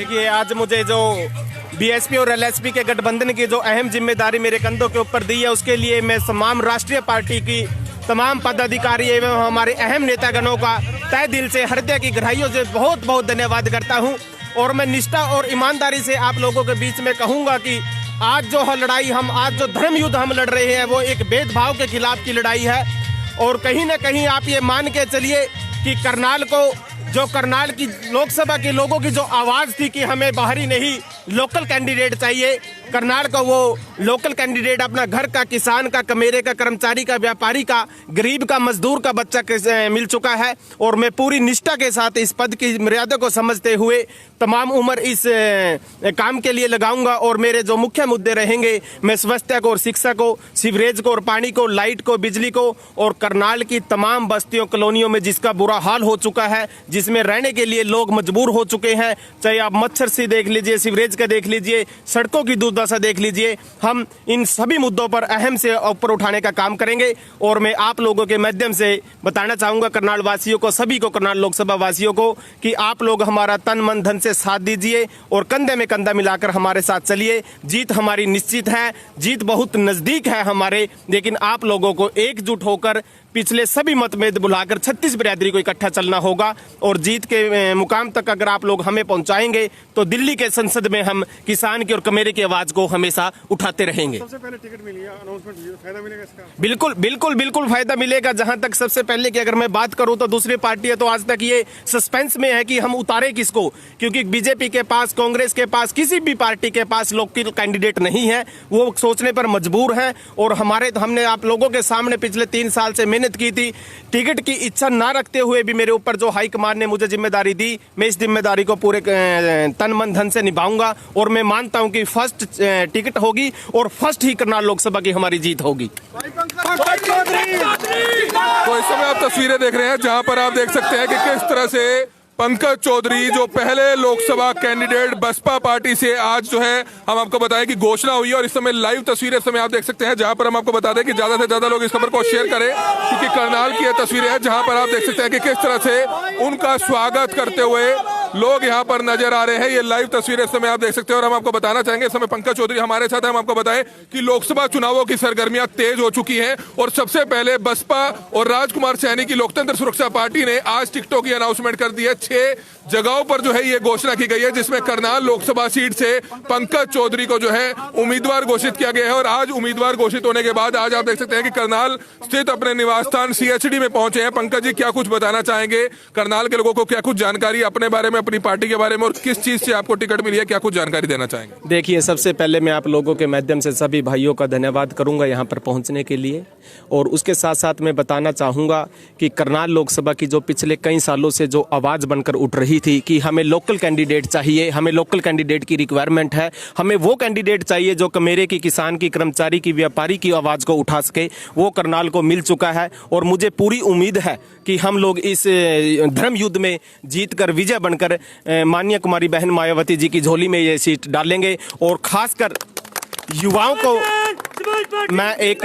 देखिए, आज मुझे जो बीएसपी और एलएसपी के गठबंधन की जो अहम जिम्मेदारी मेरे कंधों के ऊपर दी है, उसके लिए मैं तमाम राष्ट्रीय पार्टी की तमाम पदाधिकारी एवं हमारे अहम नेतागणों का तहे दिल से, हृदय की गहराइयों से बहुत बहुत धन्यवाद करता हूं। और मैं निष्ठा और ईमानदारी से आप लोगों के बीच में कहूंगा कि आज जो लड़ाई आज जो धर्म युद्ध हम लड़ रहे हैं, वो एक भेदभाव के खिलाफ की लड़ाई है। और कहीं ना कहीं आप ये मान के चलिए कि करनाल की लोकसभा के लोगों की जो आवाज़ थी कि हमें बाहरी नहीं लोकल कैंडिडेट चाहिए, करनाल को वो लोकल कैंडिडेट अपना घर का, किसान का, कमेरे का, कर्मचारी का, व्यापारी का, गरीब का, मजदूर का बच्चा मिल चुका है। और मैं पूरी निष्ठा के साथ इस पद की मर्यादा को समझते हुए तमाम उम्र इस काम के लिए लगाऊंगा। और मेरे जो मुख्य मुद्दे रहेंगे, मैं स्वास्थ्य को और शिक्षा को, सीवरेज को और पानी को, लाइट को, बिजली को, और करनाल की तमाम बस्तियों, कॉलोनियों में जिसका बुरा हाल हो चुका है, जिसमें रहने के लिए लोग मजबूर हो चुके हैं, चाहे आप मच्छर से देख लीजिए, सीवरेज का देख लीजिए, सड़कों की दुर्दशा देख लीजिए, हम इन सभी मुद्दों पर अहम से ऊपर उठाने का काम करेंगे। और मैं आप लोगों के माध्यम से बताना चाहूंगा करनाल वासियों को, सभी को, करनाल लोकसभा वासियों को, कि आप लोग हमारा तन मन धन से साथ दीजिए और कंधे में कंधा मिलाकर हमारे साथ चलिए। जीत हमारी निश्चित है, जीत बहुत नजदीक है हमारे, लेकिन आप लोगों को एकजुट होकर पिछले सभी मतभेद बुलाकर 36 बिरादरी को इकट्ठा चलना होगा। और जीत के मुकाम तक अगर आप लोग हमें पहुंचाएंगे तो दिल्ली के संसद में हम किसान की और कमेरे की आवाज को हमेशा उठाते रहेंगे। सबसे पहले टिकट मिली है, अनाउंसमेंट हुई है, फायदा मिलेगा इसका? बिल्कुल बिल्कुल बिल्कुल फायदा मिलेगा। जहां तक सबसे पहले की अगर मैं बात करूं तो दूसरी पार्टी है तो आज तक ये सस्पेंस में है कि हम उतारे किसको, क्योंकि बीजेपी के पास, कांग्रेस के पास, किसी भी पार्टी के पास लोकल कैंडिडेट नहीं है, वो सोचने पर मजबूर है। और हमने आप लोगों के सामने पिछले 3 साल से मेहनत की थी, टिकट की इच्छा ना रखते हुए भी मेरे ऊपर जो हाईकमान ने मुझे जिम्मेदारी दी, मैं इस जिम्मेदारी को पूरे तन मन धन से निभाऊंगा। और मैं मानता हूं कि फर्स्ट टिकट होगी और फर्स्ट ही करनाल लोकसभा की हमारी जीत होगी। तो इस समय आप तस्वीरें देख रहे हैं जहां पर आप देख सकते हैं कि किस तरह से पंकज चौधरी जो पहले लोकसभा कैंडिडेट बसपा पार्टी से, आज जो है हम आपको बताएं कि घोषणा हुई है। और इस समय लाइव तस्वीरें इस समय आप देख सकते हैं जहां पर हम आपको बता दें कि ज्यादा से ज्यादा लोग इस खबर को शेयर करें, क्योंकि करनाल की यह तस्वीरें हैं जहां पर आप देख सकते हैं कि किस तरह से उनका स्वागत करते हुए लोग यहां पर नजर आ रहे हैं। ये लाइव तस्वीरें इस समय आप देख सकते हैं। और हम आपको बताना चाहेंगे इस समय पंकज चौधरी हमारे साथ हैं। हम आपको बताएं कि लोकसभा चुनावों की सरगर्मियां तेज हो चुकी हैं और सबसे पहले बसपा और राजकुमार सैनी की लोकतंत्र सुरक्षा पार्टी ने आज टिकटों की अनाउंसमेंट कर दी है। 6 जगहों पर जो है ये घोषणा की गई है, जिसमें करनाल लोकसभा सीट से पंकज चौधरी को जो है उम्मीदवार घोषित किया गया है। और आज उम्मीदवार घोषित होने के बाद आज आप देख सकते हैं कि करनाल स्थित अपने निवास स्थान सीएचडी में पहुंचे हैं। पंकज जी, क्या कुछ बताना चाहेंगे करनाल के लोगों को, क्या कुछ जानकारी अपने बारे में, अपनी पार्टी के बारे में, और किस चीज से आपको टिकट मिली है, क्या कुछ जानकारी देना चाहेंगे? देखिए, सबसे पहले मैं आप लोगों के माध्यम से सभी भाइयों का धन्यवाद करूंगा यहाँ पर पहुंचने के लिए। और उसके साथ साथ मैं बताना चाहूंगा कि करनाल लोकसभा की जो पिछले कई सालों से जो आवाज बनकर उठ रही थी कि हमें लोकल कैंडिडेट चाहिए, हमें लोकल कैंडिडेट की रिक्वायरमेंट है, हमें वो कैंडिडेट चाहिए जो कमेरे की, किसान की, कर्मचारी की, व्यापारी की आवाज को उठा सके, वो करनाल को मिल चुका है। और मुझे पूरी उम्मीद है कि हम लोग इस धर्म युद्ध में जीतकर, विजय बनकर माननीय कुमारी बहन मायावती जी की झोली में ये सीट डालेंगे। और खासकर युवाओं को मैं एक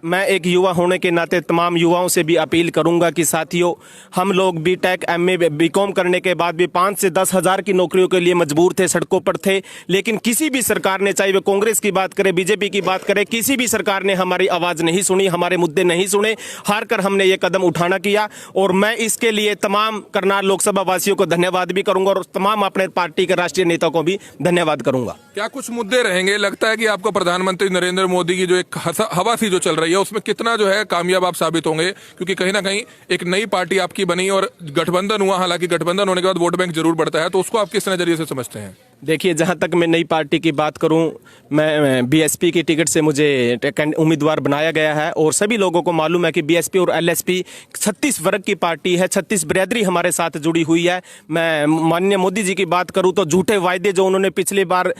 मैं एक युवा होने के नाते तमाम युवाओं से भी अपील करूंगा कि साथियों, हम लोग बीटेक, एमए, बीकॉम करने के बाद भी 5 से 10 हजार की नौकरियों के लिए मजबूर थे, सड़कों पर थे। लेकिन किसी भी सरकार ने, चाहे वो कांग्रेस की बात करे, बीजेपी की बात करे, किसी भी सरकार ने हमारी आवाज नहीं सुनी, हमारे मुद्दे नहीं सुने। हार कर हमने ये कदम उठाना किया। और मैं इसके लिए तमाम करनाल लोकसभा वासियों को धन्यवाद भी करूंगा और तमाम अपने पार्टी के राष्ट्रीय नेताओं को भी धन्यवाद करूंगा। क्या कुछ मुद्दे रहेंगे? लगता है कि आपको प्रधानमंत्री नरेंद्र मोदी की जो एक हवा सी जो चल रही है, उसमें कितना जो है कामयाब आप साबित होंगे? क्योंकि कहीं ना कहीं एक नई पार्टी आपकी बनी और गठबंधन हुआ, हालांकि गठबंधन होने के बाद वोट बैंक जरूर बढ़ता है, तो उसको आप किस नजरिए से समझते हैं? देखिए, जहां तक मैं नई पार्टी की बात करूं, मैं बीएसपी की टिकट से मुझे उम्मीदवार बनाया गया है। और सभी लोगों को मालूम है कि बीएसपी और एलएसपी 36 वर्ग की पार्टी है, 36 बिरादरी हमारे साथ जुड़ी हुई है। मैं माननीय मोदी जी की बात करूं तो झूठे वायदे जो उन्होंने पिछली बार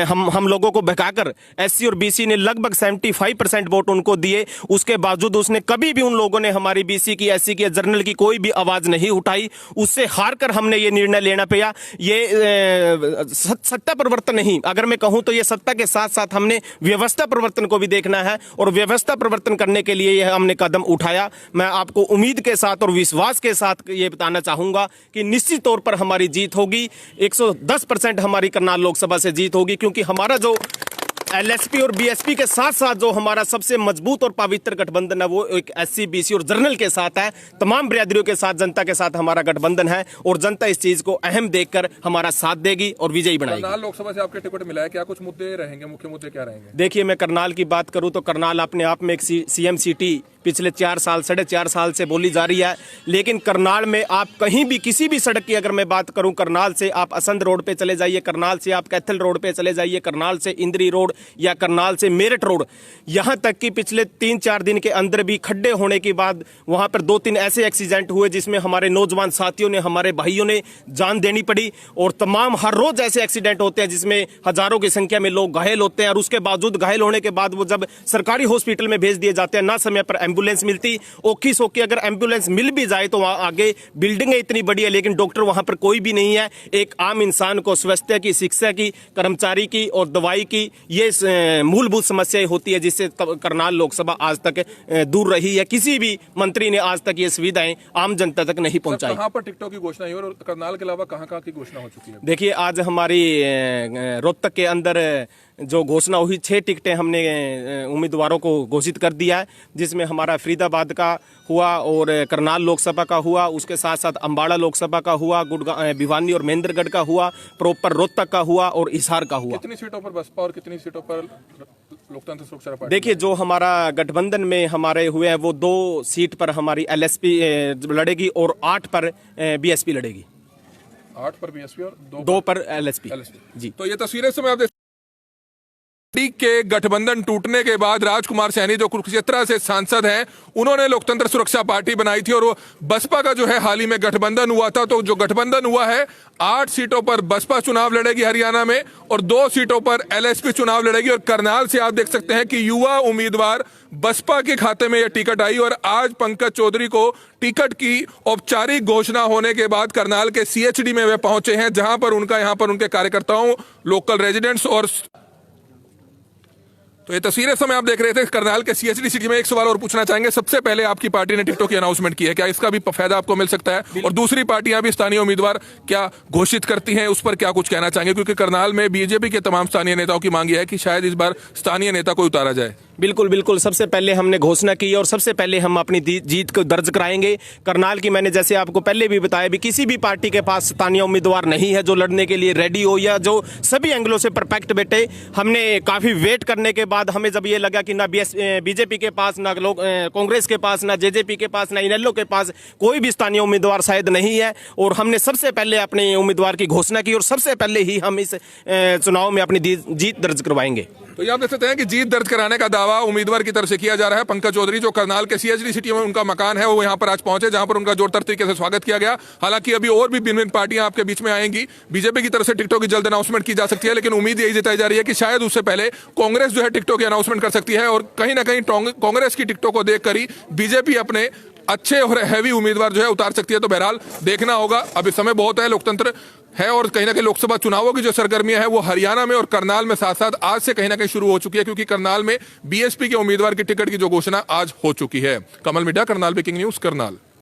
हम लोगों को बहकाकर एससी और बीसी ने लगभग 75% वोट उनको दिए, उसके बावजूद उसने कभी भी उन लोगों ने हमारी बीसी की, एससी की, जनरल की कोई भी आवाज नहीं उठाई। उससे हार कर हमने ये निर्णय लेना पड़ा। ये सत्ता परिवर्तन नहीं, अगर मैं कहूं तो ये सत्ता के साथ साथ हमने व्यवस्था परिवर्तन को भी देखना है और व्यवस्था परिवर्तन करने के लिए यह हमने कदम उठाया। मैं आपको उम्मीद के साथ और विश्वास के साथ ये बताना चाहूंगा कि निश्चित तौर पर हमारी जीत होगी। 110% हमारी करनाल लोकसभा से जीत होगी, क्योंकि हमारा जो एलएसपी और बीएसपी के साथ साथ जो हमारा सबसे मजबूत और पवित्र गठबंधन है वो एक एससी, बीसी और जनरल के साथ है। तमाम बिरादरियों के साथ, जनता के साथ हमारा गठबंधन है और जनता इस चीज को अहम देखकर हमारा साथ देगी और विजयी बनाएगी। करनाल लोकसभा से आपके टिकट मिला है, क्या कुछ मुद्दे रहेंगे, मुख्य मुद्दे क्या रहेंगे? देखिए, मैं करनाल की बात करूं तो करनाल अपने आप में एक सीएम सिटी पिछले 4 साल 4.5 साल से बोली जा रही है, लेकिन करनाल में आप कहीं भी किसी भी सड़क की अगर मैं बात करूं, करनाल से आप असंध रोड पे चले जाइए, करनाल से आप कैथल रोड पे चले जाइए, करनाल से इंद्री रोड या करनाल से मेरठ रोड, यहां तक कि पिछले 3-4 दिन के अंदर भी खड्डे होने के बाद वहां पर 2-3 ऐसे एक्सीडेंट हुए जिसमें हमारे नौजवान साथियों ने, हमारे भाइयों ने जान देनी पड़ी। और तमाम हर रोज ऐसे एक्सीडेंट होते हैं जिसमें हजारों की संख्या में लोग घायल होते हैं और उसके बावजूद घायल होने के बाद वो जब सरकारी हॉस्पिटल में भेज दिए जाते हैं, ना समय पर एम्बुलेंस मिलती, ओखी सोखी अगर एम्बुलेंस मिल भी जाए तो वहां आगे बिल्डिंगें इतनी बड़ी है लेकिन डॉक्टर वहां पर कोई भी नहीं है। एक आम इंसान को स्वास्थ्य की, शिक्षा की, कर्मचारी की और दवाई की ये मूलभूत समस्याएं होती है जिससे करनाल लोकसभा आज तक दूर रही है। किसी भी मंत्री ने आज तक ये सुविधाएं आम जनता तक नहीं पहुंचाई। कहां पर टिकटों की घोषणा हुई और करनाल के अलावा कहां की घोषणा हो चुकी है? देखिए, आज हमारी रोहतक के अंदर जो घोषणा हुई, 6 टिकटें हमने उम्मीदवारों को घोषित कर दिया है, जिसमें हमारा फरीदाबाद का हुआ और करनाल लोकसभा का हुआ, उसके साथ साथ अम्बाड़ा लोकसभा का हुआ, गुड़गांव, भिवानी और महेंद्रगढ़ का हुआ, प्रॉपर रोहतक का हुआ और हिसार का हुआ। कितनी सीटों पर बसपा और कितनी सीटों पर लोकतंत्र सुरक्षा पार्टी? देखिए, जो हमारा गठबंधन में हमारे हुए हैं वो 2 सीट पर हमारी एलएसपी लड़ेगी और 8 पर बीएसपी लड़ेगी। 8 पर बीएसपी और 2 पर एलएसपी। जी, तो ये तस्वीरें समय आप के गठबंधन टूटने के बाद राजकुमार सैनी जो कुरुक्षेत्र से सांसद हैं, उन्होंने लोकतंत्र सुरक्षा पार्टी बनाई थी और वो बसपा का जो है हाल ही में गठबंधन हुआ था। तो जो गठबंधन हुआ है, 8 सीटों पर बसपा चुनाव लड़ेगी हरियाणा में और 2 सीटों पर एलएसपी चुनाव लड़ेगी। और करनाल से आप देख सकते हैं कि युवा उम्मीदवार बसपा के खाते में यह टिकट आई और आज पंकज चौधरी को टिकट की औपचारिक घोषणा होने के बाद करनाल के सीएचडी में वे पहुंचे हैं, जहां पर यहां पर उनके कार्यकर्ताओं, लोकल रेजिडेंट्स और तो ये तस्वीरें समय आप देख रहे थे करनाल के सीएचडी सिटी में। एक सवाल और पूछना चाहेंगे, सबसे पहले आपकी पार्टी ने टिकटों की अनाउंसमेंट की है, क्या इसका भी फायदा आपको मिल सकता है? और दूसरी पार्टियां भी स्थानीय उम्मीदवार क्या घोषित करती हैं, उस पर क्या कुछ कहना चाहेंगे? क्योंकि करनाल में बीजेपी के तमाम स्थानीय नेताओं की मांग है कि शायद इस बार स्थानीय नेता को उतारा जाए। बिल्कुल बिल्कुल, सबसे पहले हमने घोषणा की और सबसे पहले हम अपनी जीत को दर्ज कराएंगे। करनाल की मैंने जैसे आपको पहले भी बताया, भी किसी भी पार्टी के पास स्थानीय उम्मीदवार नहीं है जो लड़ने के लिए रेडी हो या जो सभी एंगलों से परफेक्ट बैठे। हमने काफी वेट करने के बाद हमें जब ये लगा कि ना बीजेपी के पास, ना कांग्रेस के पास, ना जेजेपी के पास, ना इनेलो के पास कोई भी स्थानीय उम्मीदवार शायद नहीं है, और हमने सबसे पहले अपने उम्मीदवार की घोषणा की और सबसे पहले ही हम इस चुनाव में अपनी जीत दर्ज करवाएंगे। तो ये आप देख सकते हैं कि जीत दर्ज कराने का दावा उम्मीदवार की तरफ से किया जा रहा है। पंकज चौधरी जो करनाल के सीएचडी सिटी में उनका मकान है, वो यहाँ पर आज पहुंचे, जहां पर उनका जोरदार तरीके से स्वागत किया गया। हालांकि अभी और भी भिन्न पार्टियां आपके बीच में आएंगी। बीजेपी की तरफ से टिकटों की जल्द अनाउंसमेंट की जा सकती है, लेकिन उम्मीद यही जताई जा रही है कि शायद उससे पहले कांग्रेस जो है टिकटों की अनाउंसमेंट कर सकती है और कहीं ना कहीं कांग्रेस की टिकटों को देखकर ही बीजेपी अपने अच्छे और हैवी उम्मीदवार जो है उतार सकती है। तो बहरहाल देखना होगा, अभी समय बहुत है, लोकतंत्र है और कहीं ना कहीं लोकसभा चुनावों की जो सरगर्मियां हैं वो हरियाणा में और करनाल में साथ साथ आज से कहीं ना कहीं शुरू हो चुकी है, क्योंकि करनाल में बीएसपी के उम्मीदवार की टिकट की जो घोषणा आज हो चुकी है। कमल मिड्डा, करनाल ब्रेकिंग न्यूज, करनाल।